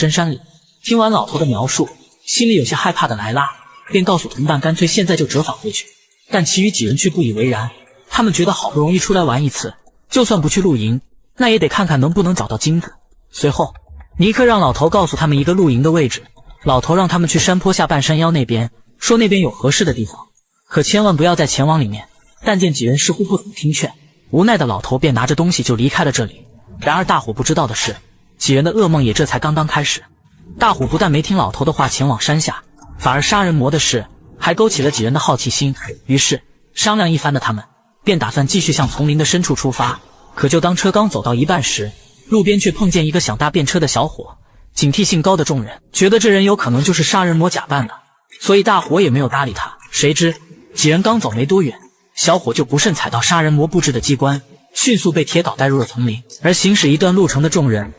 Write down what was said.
深山里。听完老头的描述，心里有些害怕的莱拉便告诉同伴，干脆现在就折返回去。但其余几人却不以为然，他们觉得好不容易出来玩一次，就算不去露营，那也得看看能不能找到金子。随后，尼克让老头告诉他们一个露营的位置，老头让他们去山坡下半山腰那边，说那边有合适的地方，可千万不要再前往里面。但见几人似乎不怎么听劝，无奈的老头便拿着东西就离开了这里。然而大伙不知道的是，几人的噩梦也这才刚刚开始。大伙不但没听老头的话前往山下，反而杀人魔的事还勾起了几人的好奇心，于是商量一番的他们便打算继续向丛林的深处出发。可就当车刚走到一半时，路边却碰见一个想搭便车的小伙。警惕性高的众人觉得这人有可能就是杀人魔假扮的，所以大伙也没有搭理他。谁知几人刚走没多远，小伙就不慎踩到杀人魔布置的机关，迅速被铁镐带入了丛林。而行驶一段路程的众人